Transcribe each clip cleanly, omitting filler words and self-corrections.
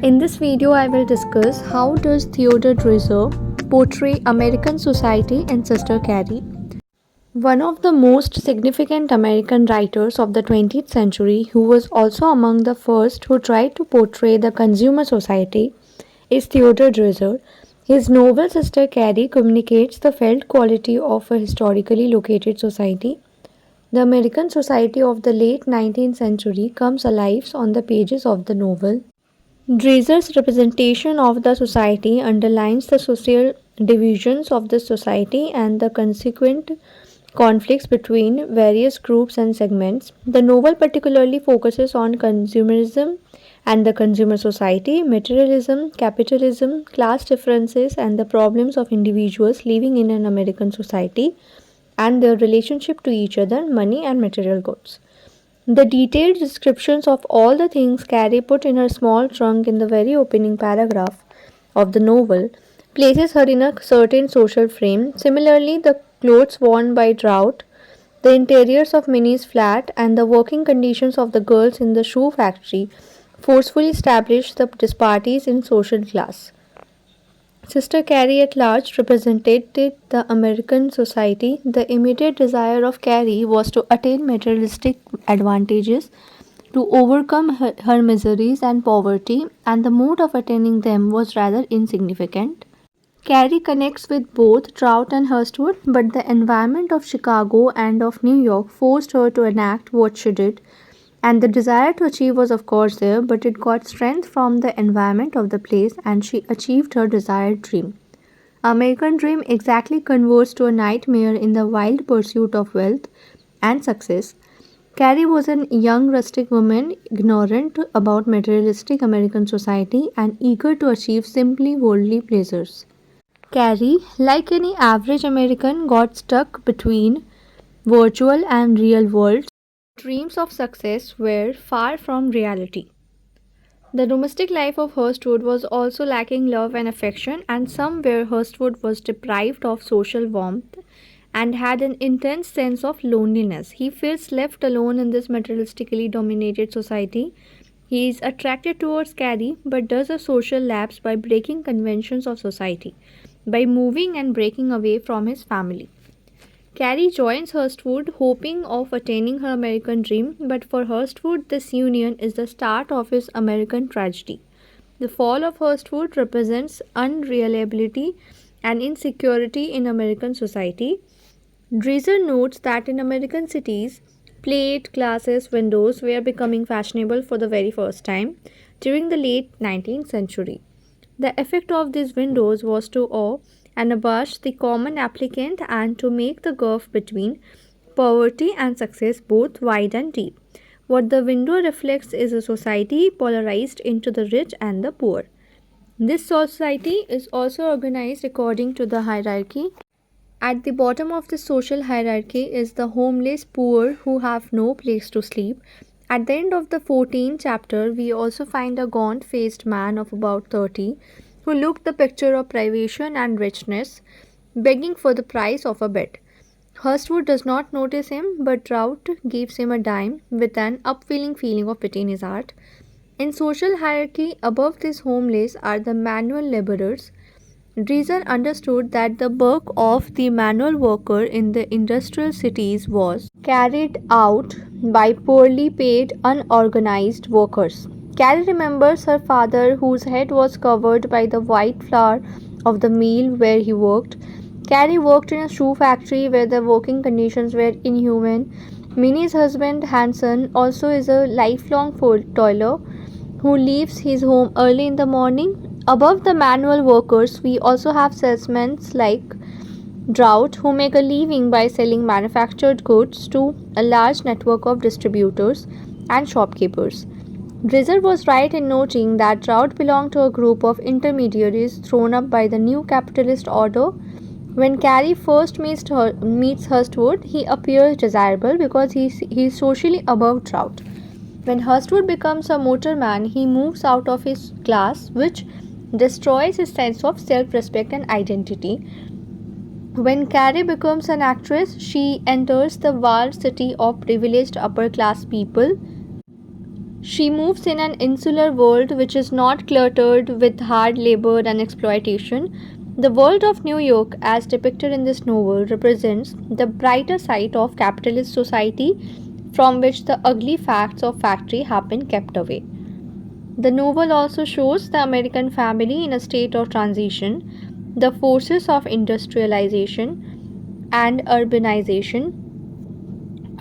In this video, I will discuss how does Theodore Dreiser portray American society in Sister Carrie. One of the most significant American writers of the 20th century, who was also among the first who tried to portray the consumer society, is Theodore Dreiser. His novel Sister Carrie communicates the felt quality of a historically located society. The American society of the late 19th century comes alive on the pages of the novel. Dreiser's representation of the society underlines the social divisions of the society and the consequent conflicts between various groups and segments. The novel particularly focuses on consumerism and the consumer society, materialism, capitalism, class differences, and the problems of individuals living in an American society and their relationship to each other, money, and material goods. The detailed descriptions of all the things Carrie put in her small trunk in the very opening paragraph of the novel places her in a certain social frame. Similarly, the clothes worn by Drought, the interiors of Minnie's flat, and the working conditions of the girls in the shoe factory forcefully establish the disparities in social class. Sister Carrie at large represented the American society. The immediate desire of Carrie was to attain materialistic advantages, to overcome her miseries and poverty, and the mode of attaining them was rather insignificant. Carrie connects with both Trout and Hurstwood, but the environment of Chicago and of New York forced her to enact what she did, and the desire to achieve was, of course, there, but it got strength from the environment of the place, and she achieved her desired dream. American dream exactly converts to a nightmare in the wild pursuit of wealth and success. Carrie was a young rustic woman, ignorant about materialistic American society and eager to achieve simply worldly pleasures. Carrie, like any average American, got stuck between virtual and real worlds. Dreams of success were far from reality. The domestic life of Hurstwood was also lacking love and affection, and somewhere Hurstwood was deprived of social warmth and had an intense sense of loneliness. He feels left alone in this materialistically dominated society. He is attracted towards Carrie but does a social lapse by breaking conventions of society, by moving and breaking away from his family. Carrie joins Hurstwood, hoping of attaining her American dream, but for Hurstwood, this union is the start of his American tragedy. The fall of Hurstwood represents unreliability and insecurity in American society. Dreiser notes that in American cities, plate, glasses, windows were becoming fashionable for the very first time during the late 19th century. The effect of these windows was to awe and abash the common applicant and to make the gulf between poverty and success both wide and deep. What the window reflects is a society polarized into the rich and the poor. This society is also organized according to the hierarchy. At the bottom of the social hierarchy is the homeless poor who have no place to sleep. At the end of the 14th chapter, we also find a gaunt faced man of about 30 who looked the picture of privation and richness, begging for the price of a bed. Hurstwood does not notice him, but Trout gives him a dime with an upwelling feeling of pity in his heart. In social hierarchy, above these homeless are the manual laborers. Dreiser understood that the work of the manual worker in the industrial cities was carried out by poorly paid, unorganized workers. Carrie remembers her father, whose head was covered by the white flour of the mill where he worked. Carrie worked in a shoe factory where the working conditions were inhuman. Minnie's husband, Hanson, also is a lifelong toiler who leaves his home early in the morning. Above the manual workers, we also have salesmen like Drought, who make a living by selling manufactured goods to a large network of distributors and shopkeepers. Dreiser was right in noting that Drought belonged to a group of intermediaries thrown up by the new capitalist order. When Carrie first meets Hurstwood, he appears desirable because he is socially above Drought. When Hurstwood becomes a motorman, he moves out of his class, which destroys his sense of self-respect and identity. When Carrie becomes an actress, she enters the walled city of privileged upper-class people. She moves in an insular world which is not cluttered with hard labor and exploitation. The world of New York, as depicted in this novel, represents the brighter side of capitalist society from which the ugly facts of factory have been kept away. The novel also shows the American family in a state of transition. The forces of industrialization and urbanization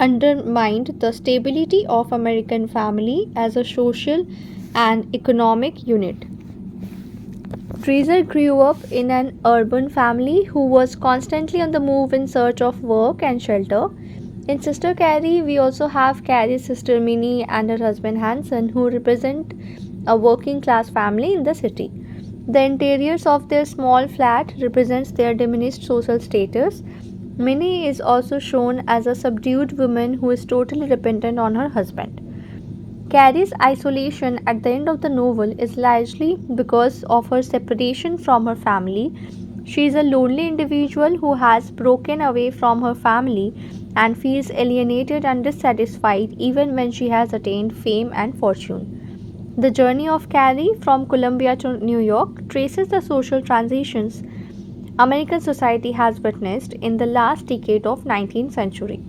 undermined the stability of American family as a social and economic unit. Dreiser grew up in an urban family who was constantly on the move in search of work and shelter. In Sister Carrie, we also have Carrie's sister Minnie and her husband Hanson, who represent a working class family in the city. The interiors of their small flat represents their diminished social status. Minnie is also shown as a subdued woman who is totally dependent on her husband. Carrie's isolation at the end of the novel is largely because of her separation from her family. She is a lonely individual who has broken away from her family and feels alienated and dissatisfied even when she has attained fame and fortune. The journey of Carrie from Columbia to New York traces the social transitions American society has witnessed in the last decade of 19th century.